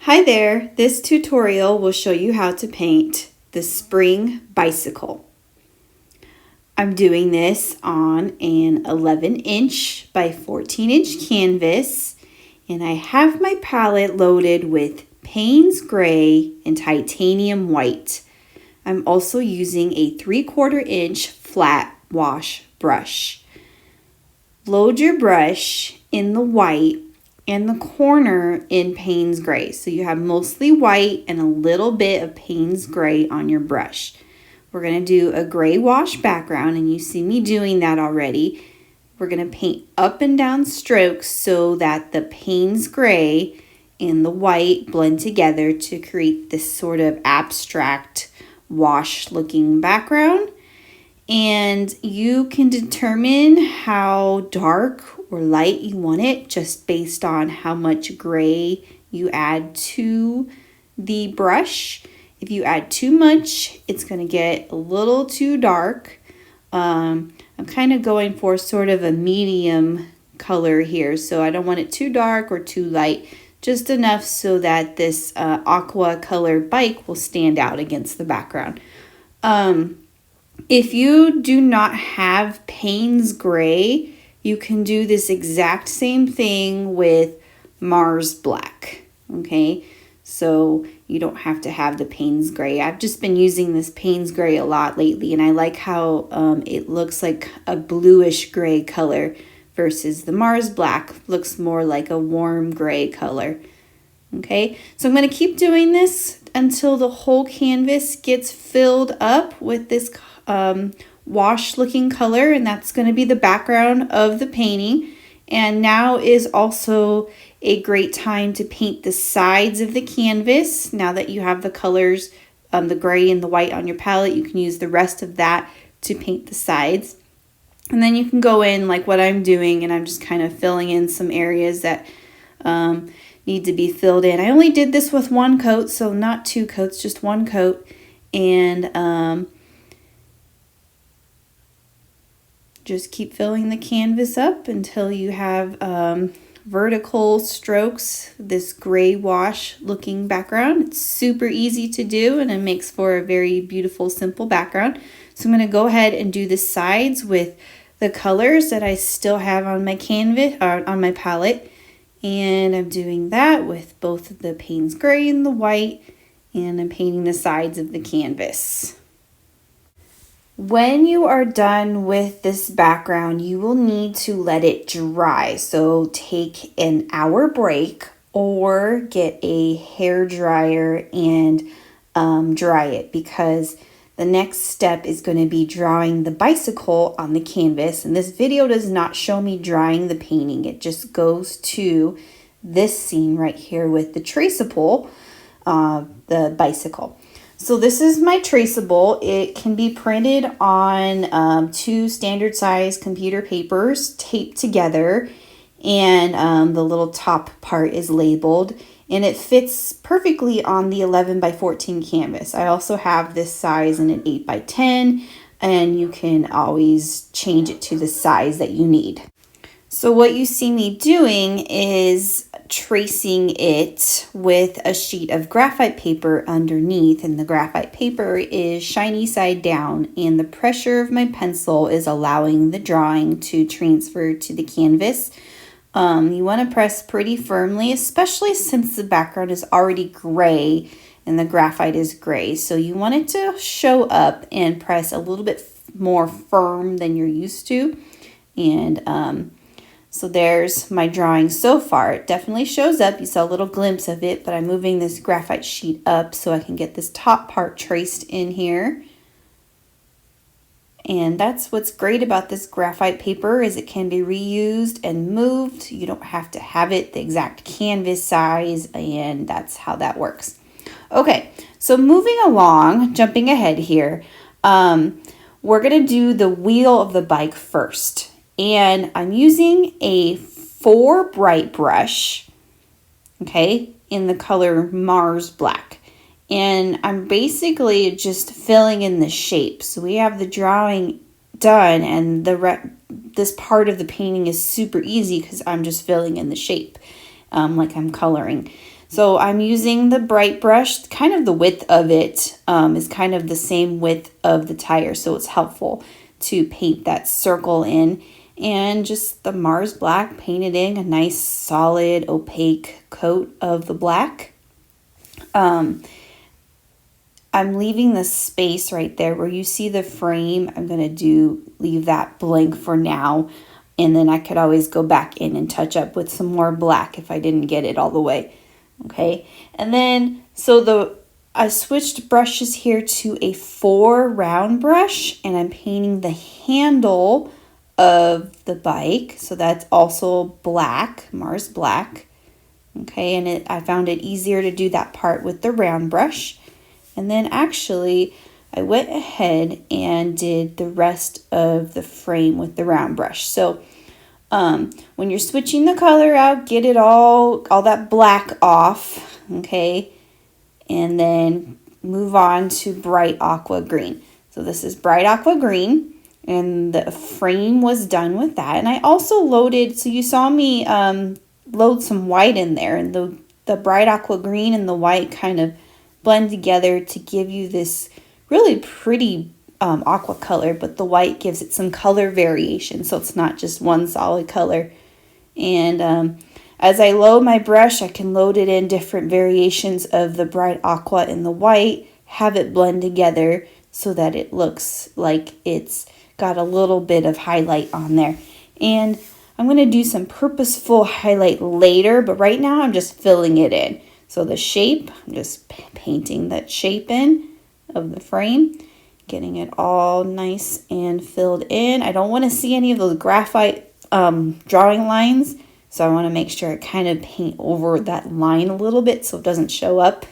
Hi there, this tutorial will show you how to paint the spring bicycle. I'm doing this on an 11-inch by 14-inch canvas, and I have my palette loaded with Payne's Gray and Titanium White. I'm also using a 3/4 inch flat wash brush. Load your brush in the white and the corner in Payne's Gray. So you have mostly white and a little bit of Payne's Gray on your brush. We're going to do a gray wash background, and you see me doing that already. We're going to paint up and down strokes so that the Payne's Gray and the white blend together to create this sort of abstract wash looking background. And you can determine how dark or light you want it just based on how much gray you add to the brush. If you add too much, it's going to get a little too dark. I'm kind of going for sort of a medium color here, so I don't want it too dark or too light, just enough so that this aqua color bike will stand out against the background. If you do not have Payne's Gray, you can do this exact same thing with Mars Black, okay? So you don't have to have the Payne's Gray. I've just been using this Payne's Gray a lot lately, and I like how it looks like a bluish gray color versus the Mars Black looks more like a warm gray color, okay? So I'm going to keep doing this until the whole canvas gets filled up with this wash looking color, and that's going to be the background of the painting. And now is also a great time to paint the sides of the canvas. Now that you have the colors, the gray and the white on your palette, you can use the rest of that to paint the sides. And then you can go in like what I'm doing, and I'm just kind of filling in some areas that need to be filled in. I only did this with one coat, so not two coats, just one coat. And just keep filling the canvas up until you have vertical strokes, this gray wash looking background. It's super easy to do, and it makes for a very beautiful, simple background. So I'm going to go ahead and do the sides with the colors that I still have on my canvas, or on my palette. And I'm doing that with both the Payne's Gray and the white, and I'm painting the sides of the canvas. When you are done with this background, you will need to let it dry. So take an hour break or get a hair dryer and dry it, because the next step is going to be drawing the bicycle on the canvas. And this video does not show me drying the painting. It just goes to this scene right here with the traceable, the bicycle. So this is my traceable. It can be printed on 2 standard size computer papers taped together, and the little top part is labeled, and it fits perfectly on the 11 by 14 canvas. I also have this size in an 8 by 10, and you can always change it to the size that you need. So what you see me doing is tracing it with a sheet of graphite paper underneath, and the graphite paper is shiny side down, and the pressure of my pencil is allowing the drawing to transfer to the canvas. You want to press pretty firmly, especially since the background is already gray and the graphite is gray. So you want it to show up and press a little bit more firm than you're used to. And so there's my drawing so far. It definitely shows up. You saw a little glimpse of it, but I'm moving this graphite sheet up so I can get this top part traced in here. And that's what's great about this graphite paper, is it can be reused and moved. You don't have to have it the exact canvas size, and that's how that works. Okay, so moving along, jumping ahead here, we're going to do the wheel of the bike first. And I'm using a 4 bright brush, okay, in the color Mars Black. And I'm basically just filling in the shape. So we have the drawing done, and this part of the painting is super easy because I'm just filling in the shape like I'm coloring. So I'm using the bright brush, kind of the width of it is kind of the same width of the tire, so it's helpful to paint that circle in. And just the Mars Black, painted in a nice solid opaque coat of the black. I'm leaving the space right there where you see the frame. I'm going to leave that blank for now. And then I could always go back in and touch up with some more black if I didn't get it all the way. Okay. And then, I switched brushes here to a 4 round brush, and I'm painting the handle of the bike. So that's also black, Mars Black. Okay. And I found it easier to do that part with the round brush. And then actually, I went ahead and did the rest of the frame with the round brush. So when you're switching the color out, get it all that black off, okay? And then move on to bright aqua green. So this is bright aqua green, and the frame was done with that. And I also loaded, so you saw me load some white in there, and the bright aqua green and the white kind of blend together to give you this really pretty aqua color, but the white gives it some color variation, so it's not just one solid color. And as I load my brush, I can load it in different variations of the bright aqua and the white, have it blend together so that it looks like it's got a little bit of highlight on there. And I'm going to do some purposeful highlight later, but right now I'm just filling it in. So the shape, I'm just painting that shape in of the frame, getting it all nice and filled in. I don't want to see any of those graphite drawing lines, so I want to make sure I kind of paint over that line a little bit so it doesn't show up.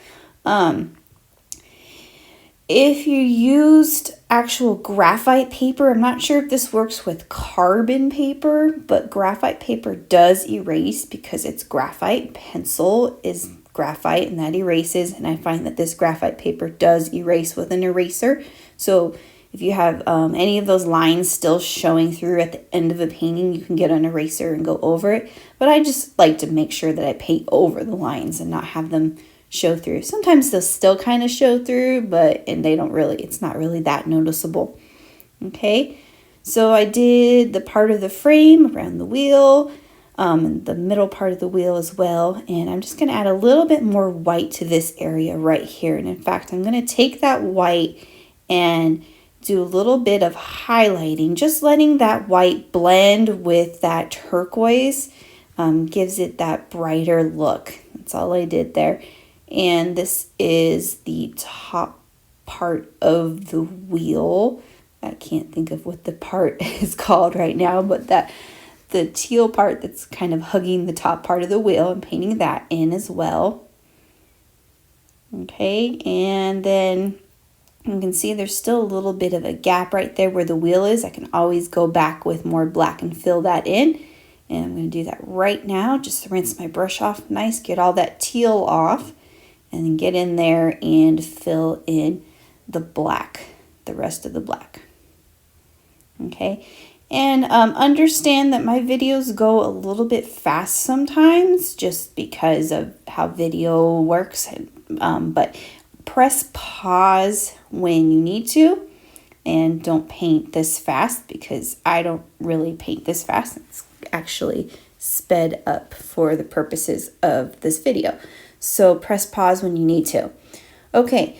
If you used actual graphite paper, I'm not sure if this works with carbon paper, but graphite paper does erase because it's graphite. Pencil is graphite and that erases, and I find that this graphite paper does erase with an eraser. So if you have any of those lines still showing through at the end of a painting, you can get an eraser and go over it. But I just like to make sure that I paint over the lines and not have them show through. Sometimes they'll still kind of show through, it's not really that noticeable. Okay, so I did the part of the frame around the wheel, the middle part of the wheel as well, and I'm just going to add a little bit more white to this area right here. And in fact, I'm going to take that white and do a little bit of highlighting, just letting that white blend with that turquoise, gives it that brighter look. That's all I did there. And this is the top part of the wheel. I can't think of what the part is called right now, but the teal part that's kind of hugging the top part of the wheel, I'm painting that in as well. Okay, and then you can see there's still a little bit of a gap right there where the wheel is. I can always go back with more black and fill that in. And I'm going to do that right now. Just rinse my brush off nice, get all that teal off, and then get in there and fill in the black, the rest of the black. Okay, and understand that my videos go a little bit fast sometimes just because of how video works, but press pause when you need to, and don't paint this fast because I don't really paint this fast. It's actually sped up for the purposes of this video. So press pause when you need to. Okay,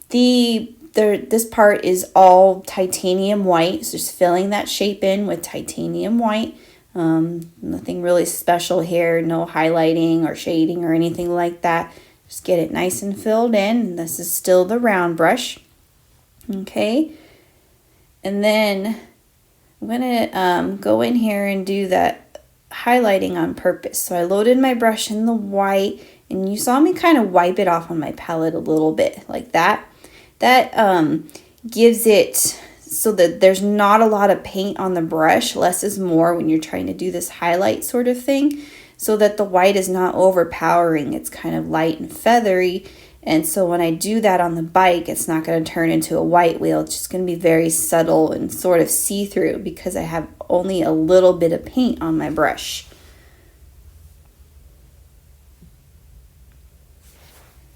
this part is all titanium white, so just filling that shape in with titanium white. Nothing really special here, no highlighting or shading or anything like that. Just get it nice and filled in. This is still the round brush. Okay, and then I'm gonna go in here and do that highlighting on purpose. So I loaded my brush in the white, and you saw me kind of wipe it off on my palette a little bit like that. That gives it so that there's not a lot of paint on the brush. Less is more when you're trying to do this highlight sort of thing, so that the white is not overpowering. It's kind of light and feathery. And so when I do that on the bike, it's not going to turn into a white wheel. It's just going to be very subtle and sort of see-through because I have only a little bit of paint on my brush.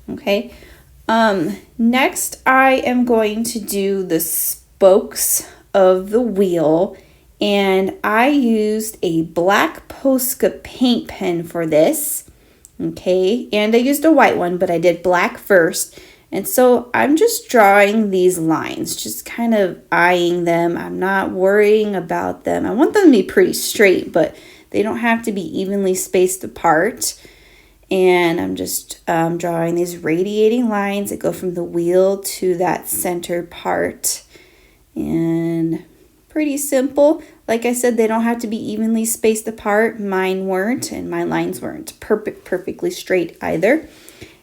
Okay. Next I am going to do the spokes of the wheel, and I used a black Posca paint pen for this. Okay, and I used a white one, but I did black first. And so I'm just drawing these lines, just kind of eyeing them. I'm not worrying about them. I want them to be pretty straight, but they don't have to be evenly spaced apart. And I'm just drawing these radiating lines that go from the wheel to that center part. And pretty simple. Like I said, they don't have to be evenly spaced apart. Mine weren't, and my lines weren't perfectly straight either.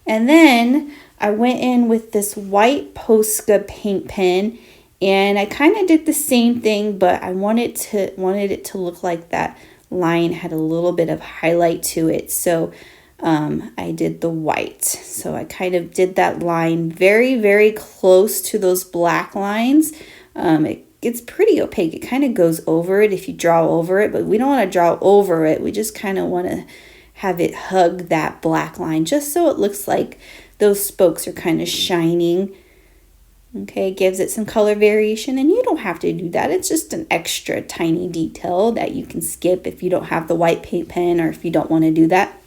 And then I went in with this white Posca paint pen, and I kind of did the same thing, but I wanted it to look like that line had a little bit of highlight to it. So I did the white. So I kind of did that line very, very close to those black lines. It's pretty opaque. It kind of goes over it if you draw over it, but we don't want to draw over it. We just kind of want to have it hug that black line just so it looks like those spokes are kind of shining. Okay, it gives it some color variation, and you don't have to do that. It's just an extra tiny detail that you can skip if you don't have the white paint pen, or if you don't want to do that.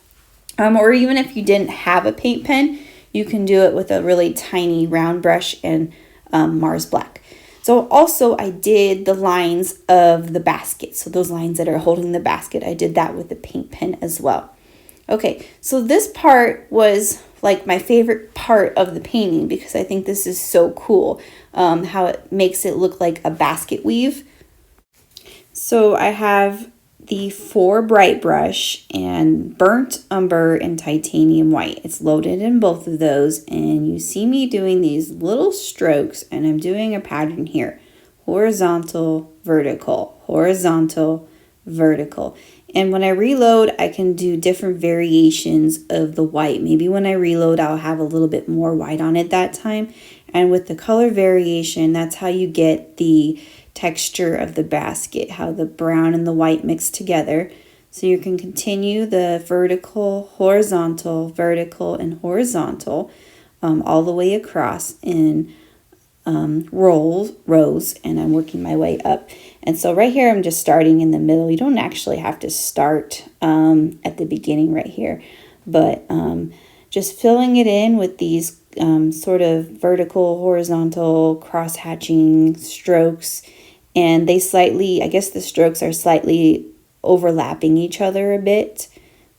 Or even if you didn't have a paint pen, you can do it with a really tiny round brush and Mars Black. So also I did the lines of the basket. So those lines that are holding the basket, I did that with the paint pen as well. Okay, so this part was like my favorite part of the painting because I think this is so cool, how it makes it look like a basket weave. So I have the 4 bright brush and burnt umber and titanium white. It's loaded in both of those, and you see me doing these little strokes, and I'm doing a pattern here: horizontal, vertical, horizontal, vertical. And when I reload, I can do different variations of the white. Maybe when I reload, I'll have a little bit more white on it that time. And with the color variation, that's how you get the texture of the basket, how the brown and the white mix together. So you can continue the vertical, horizontal, and horizontal all the way across in rows, and I'm working my way up. And so right here, I'm just starting in the middle. You don't actually have to start at the beginning right here, but just filling it in with these sort of vertical, horizontal, cross-hatching strokes. And they slightly, I guess the strokes are slightly overlapping each other a bit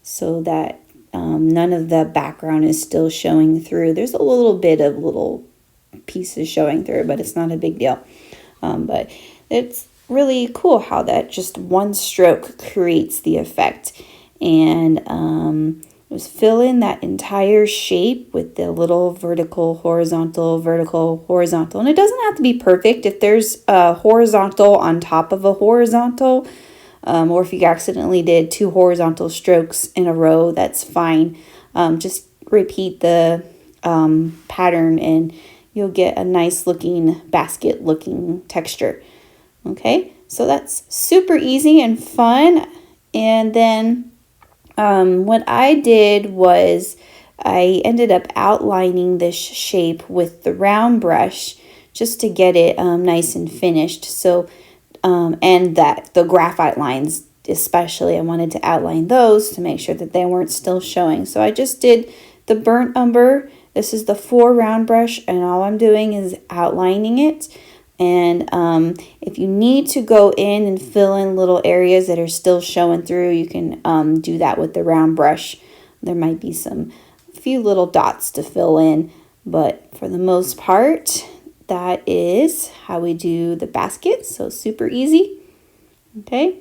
so that none of the background is still showing through. There's a little bit of little pieces showing through, but it's not a big deal. But it's really cool how that just one stroke creates the effect. And just fill in that entire shape with the little vertical, horizontal, and it doesn't have to be perfect. If there's a horizontal on top of a horizontal, or if you accidentally did 2 horizontal strokes in a row, that's fine. Just repeat the pattern and you'll get a nice looking basket looking texture. Okay, so that's super easy and fun. And then what I did was I ended up outlining this shape with the round brush just to get it nice and finished. So, and that the graphite lines especially, I wanted to outline those to make sure that they weren't still showing. So I just did the burnt umber. This is the 4 round brush, and all I'm doing is outlining it. And if you need to go in and fill in little areas that are still showing through, you can do that with the round brush. There might be a few little dots to fill in, but for the most part, that is how we do the basket. So super easy. Okay.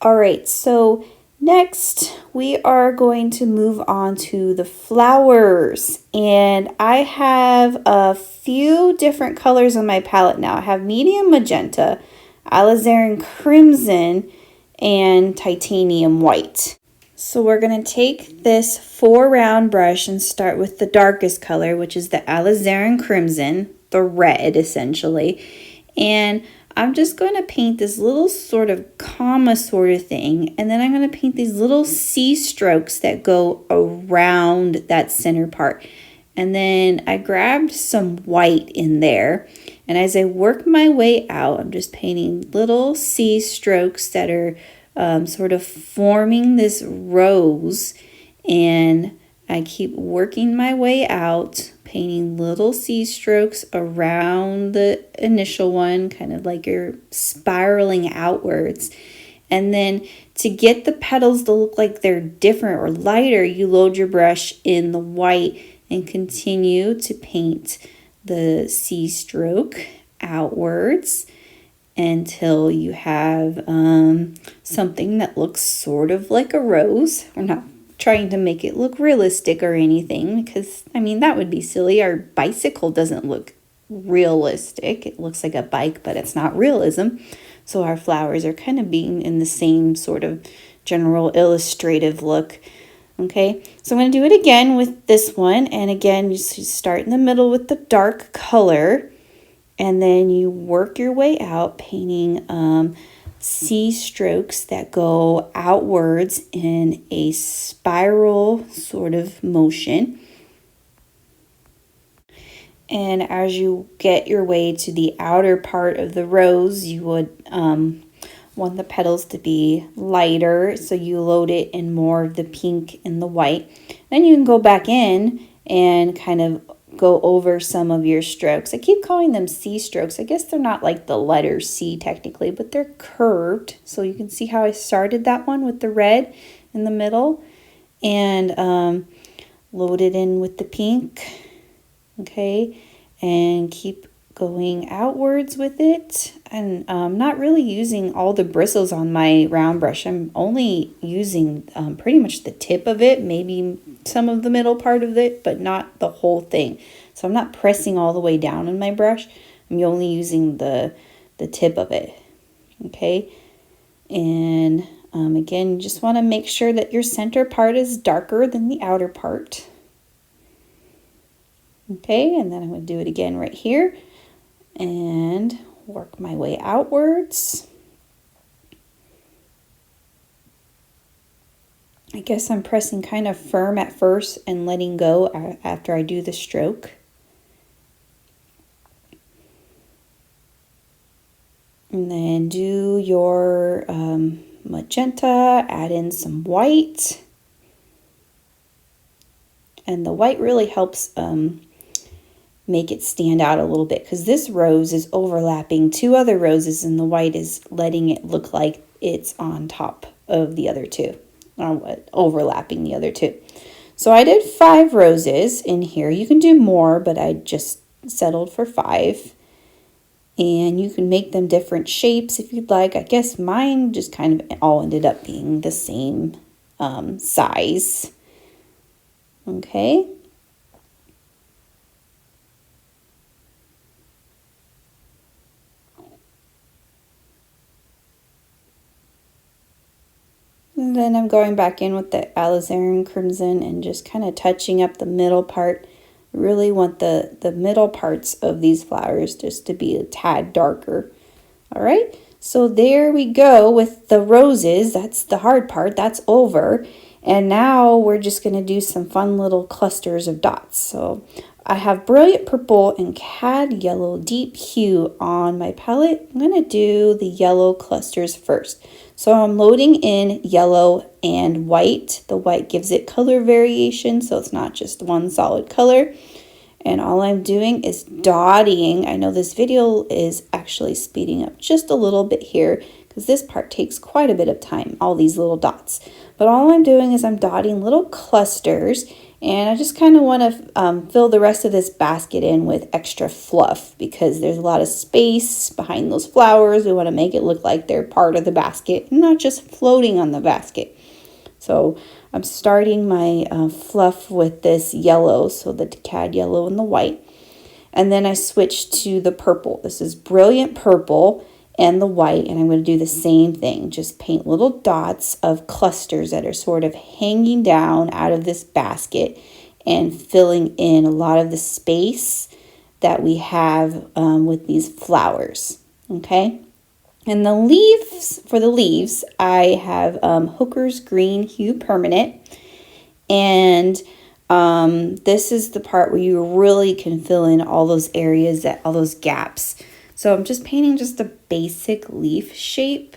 All right, so next, we are going to move on to the flowers, and I have a few different colors on my palette now. I have medium magenta, alizarin crimson, and titanium white. So we're going to take this 4 round brush and start with the darkest color, which is the alizarin crimson, the red essentially. And I'm just going to paint this little sort of comma sort of thing, and then I'm going to paint these little C strokes that go around that center part. And then I grabbed some white in there, and as I work my way out, I'm just painting little C strokes that are sort of forming this rose, and I keep working my way out, painting little C strokes around the initial one, kind of like you're spiraling outwards. And then to get the petals to look like they're different or lighter, you load your brush in the white and continue to paint the C stroke outwards until you have something that looks sort of like a rose. We're not trying to make it look realistic or anything, because I mean that would be silly. Our bicycle doesn't look realistic. It looks like a bike, but it's not realism. So our flowers are kind of being in the same sort of general illustrative look. Okay, so I'm going to do it again with this one, and again you start in the middle with the dark color, and then you work your way out painting C strokes that go outwards in a spiral sort of motion. And as you get your way to the outer part of the rose, you would want the petals to be lighter, so you load it in more of the pink and the white. Then you can go back in and kind of go over some of your strokes. I keep calling them C strokes. I guess they're not like the letter C technically, but they're curved. So you can see how I started that one with the red in the middle and load it in with the pink. Okay, and keep going outwards with it. And I'm not really using all the bristles on my round brush. I'm only using pretty much the tip of it, maybe some of the middle part of it, but not the whole thing. So I'm not pressing all the way down on my brush. I'm only using the tip of it. Okay, and again, you just want to make sure that your center part is darker than the outer part. Okay, and then I'm going to do it again right here and work my way outwards. I guess I'm pressing kind of firm at first and letting go after I do the stroke. And then do your magenta, add in some white. And the white really helps make it stand out a little bit, because this rose is overlapping two other roses and the white is letting it look like it's on top of the other two, or overlapping the other two. So I did 5 roses in here. You can do more, but I just settled for 5. And you can make them different shapes if you'd like. I guess mine just kind of all ended up being the same size. Okay. And then I'm going back in with the alizarin crimson and just kind of touching up the middle part. I really want the middle parts of these flowers just to be a tad darker. All right, so there we go with the roses. That's the hard part, that's over. And now we're just going to do some fun little clusters of dots. So I have Brilliant Purple and Cad Yellow Deep Hue on my palette. I'm going to do the yellow clusters first. So I'm loading in yellow and white. The white gives it color variation, so it's not just one solid color. And all I'm doing is dotting. I know this video is actually speeding up just a little bit here because this part takes quite a bit of time, all these little dots. But all I'm doing is I'm dotting little clusters, and I just kind of want to fill the rest of this basket in with extra fluff because there's a lot of space behind those flowers. We want to make it look like they're part of the basket and not just floating on the basket. So I'm starting my fluff with this yellow, so the Cad Yellow and the white. And then I switch to the purple. This is Brilliant Purple and the white, and I'm going to do the same thing. Just paint little dots of clusters that are sort of hanging down out of this basket and filling in a lot of the space that we have with these flowers. Okay. And the leaves, for the leaves, I have Hooker's Green Hue Permanent. And this is the part where you really can fill in all those areas, all those gaps. So I'm just painting just a basic leaf shape.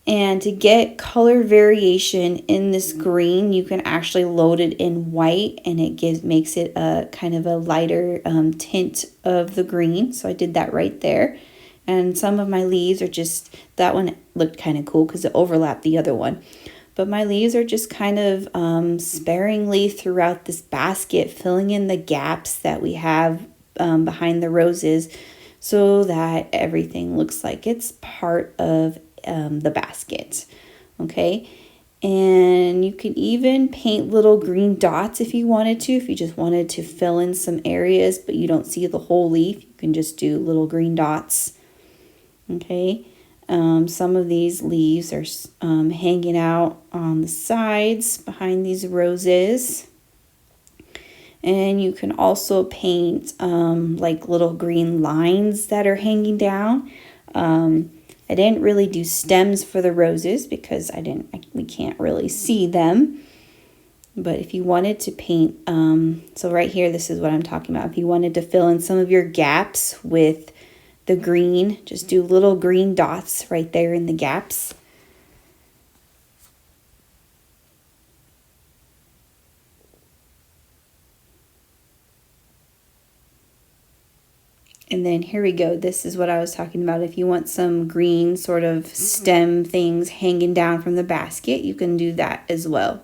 And to get color variation in this green, you can actually load it in white, and it makes it a kind of a lighter tint of the green. So I did that right there. And some of my leaves are just, that one looked kind of cool because it overlapped the other one. But my leaves are just kind of sparingly throughout this basket, filling in the gaps that we have behind the roses so that everything looks like it's part of the basket. Okay. And you can even paint little green dots if you wanted to. If you just wanted to fill in some areas, but you don't see the whole leaf, you can just do little green dots. Okay. Some of these leaves are hanging out on the sides behind these roses. And you can also paint like little green lines that are hanging down. I didn't really do stems for the roses because we can't really see them. But if you wanted to paint, so right here, this is what I'm talking about. If you wanted to fill in some of your gaps with the green, just do little green dots right there in the gaps. And then here we go. This is what I was talking about. If you want some green sort of stem things hanging down from the basket, you can do that as well.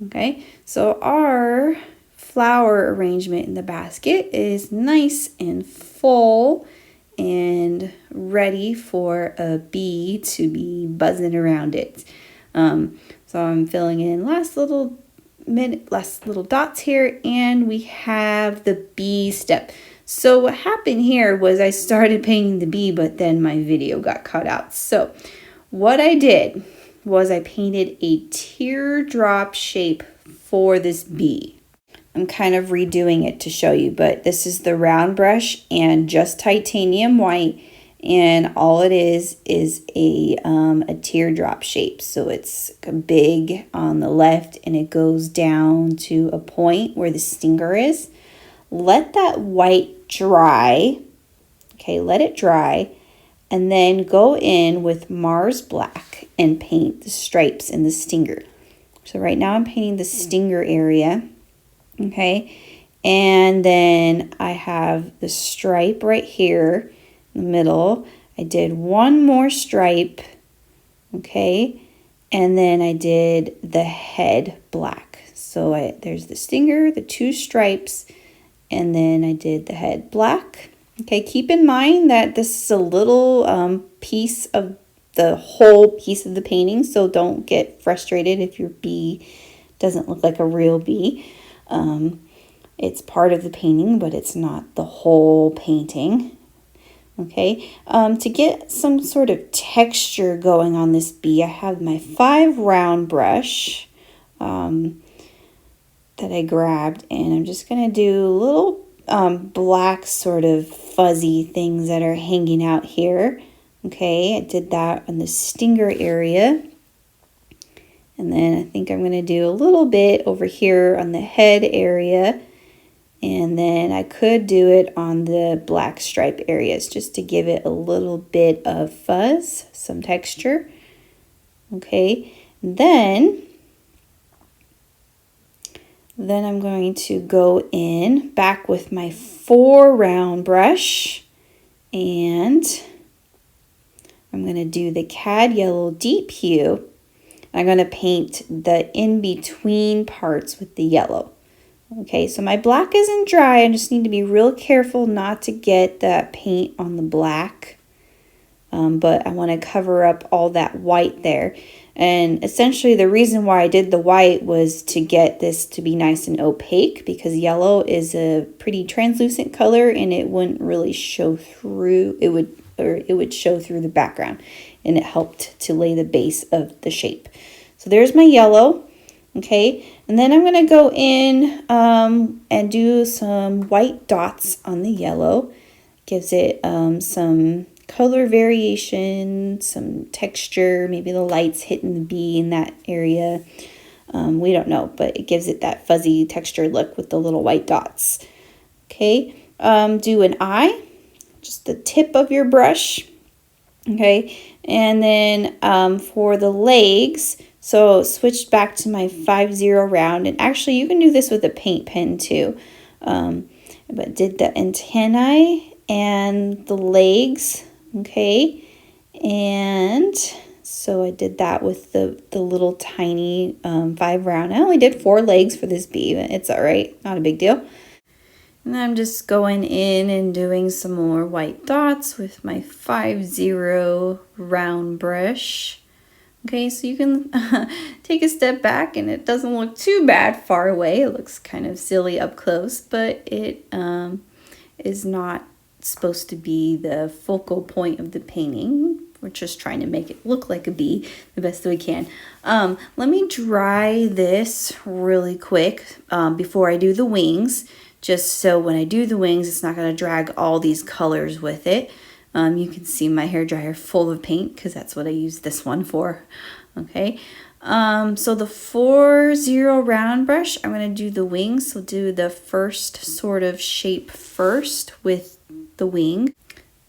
Okay, so our flower arrangement in the basket is nice and full and ready for a bee to be buzzing around it. So I'm filling in last little dots here, and we have the bee step. So what happened here was I started painting the bee, but then my video got cut out. So what I did was I painted a teardrop shape for this bee. I'm kind of redoing it to show you, but this is the round brush and just titanium white, and all it is a teardrop shape. So it's big on the left, and it goes down to a point where the stinger is. Let that white dry. Okay, let it dry, and then go in with Mars Black and paint the stripes and the stinger. So right now I'm painting the stinger area. Okay, and then I have the stripe right here in the middle. I did one more stripe. Okay, and then I did the head black. So there's the stinger, the two stripes, and then I did the head black. Okay, keep in mind that this is a little piece of the whole piece of the painting, so don't get frustrated if your bee doesn't look like a real bee. It's part of the painting, but it's not the whole painting. Okay, to get some sort of texture going on this bee, I have my 5 round brush that I grabbed, and I'm just going to do little black sort of fuzzy things that are hanging out here. Okay, I did that on the stinger area. And then I think I'm going to do a little bit over here on the head area. And then I could do it on the black stripe areas just to give it a little bit of fuzz, some texture. Okay, then I'm going to go in back with my 4 round brush, and I'm going to do the Cad Yellow Deep Hue. I'm going to paint the in-between parts with the yellow. Okay, so my black isn't dry. I just need to be real careful not to get that paint on the black. But I want to cover up all that white there. And essentially the reason why I did the white was to get this to be nice and opaque, because yellow is a pretty translucent color and it wouldn't really show through. It would show through the background, and it helped to lay the base of the shape. So there's my yellow. Okay, and then I'm going to go in and do some white dots on the yellow. Gives it some color variation, some texture, maybe the light's hitting the bee in that area. We don't know, but it gives it that fuzzy texture look with the little white dots. Okay, do an eye, just the tip of your brush. Okay, and then for the legs, so switched back to my 5-0 round, and actually you can do this with a paint pen too, but did the antennae and the legs. Okay, and so I did that with the little tiny 5 round. I only did 4 legs for this bee, but it's all right, not a big deal. And I'm just going in and doing some more white dots with my 5-0 round brush. Okay, so you can take a step back and it doesn't look too bad far away. It looks kind of silly up close, but it is not supposed to be the focal point of the painting. We're just trying to make it look like a bee the best we can. Let me dry this really quick before I do the wings, just so when I do the wings, it's not going to drag all these colors with it. You can see my hairdryer full of paint because that's what I use this one for. Okay, so the 4-0 round brush, I'm going to do the wings. So do the first sort of shape first with the wing.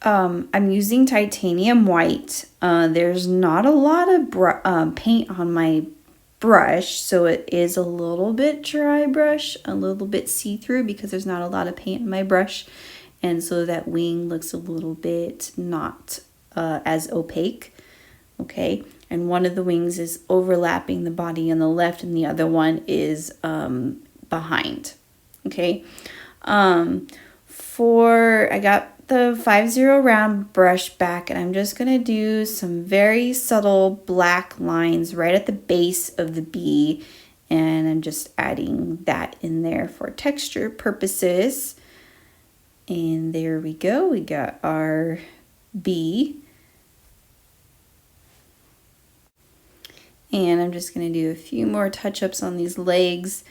I'm using titanium white. There's not a lot of paint on my brush, so it is a little bit dry brush, a little bit see-through because there's not a lot of paint in my brush, and so that wing looks a little bit not as opaque. Okay, and one of the wings is overlapping the body on the left and the other one is behind. Okay, I got the 5-0 round brush back, and I'm just going to do some very subtle black lines right at the base of the bee, and I'm just adding that in there for texture purposes. And there we go, we got our bee. And I'm just going to do a few more touch-ups on these legs.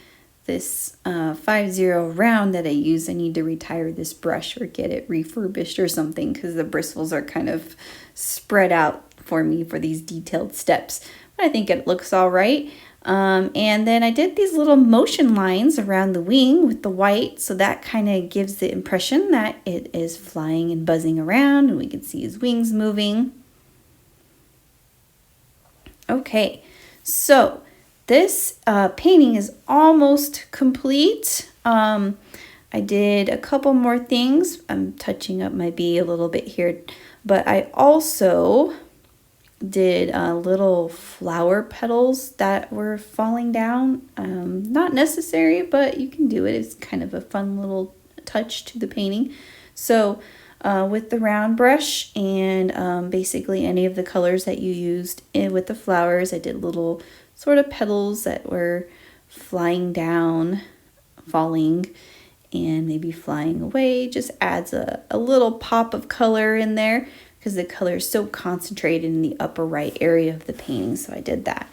This 5-0 round that I use, I need to retire this brush or get it refurbished or something because the bristles are kind of spread out for me for these detailed steps. But I think it looks all right. And then I did these little motion lines around the wing with the white, so that kind of gives the impression that it is flying and buzzing around, and we can see his wings moving. Okay, so this painting is almost complete. I did a couple more things. I'm touching up my bee a little bit here, but I also did little flower petals that were falling down. Not necessary, but you can do it. It's kind of a fun little touch to the painting. So with the round brush and basically any of the colors that you used with the flowers, I did little sort of petals that were flying down, falling, and maybe flying away. Just adds a little pop of color in there because the color is so concentrated in the upper right area of the painting. So I did that.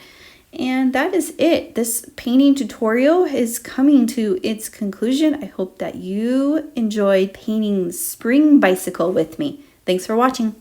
And that is it. This painting tutorial is coming to its conclusion. I hope that you enjoyed painting the spring bicycle with me. Thanks for watching.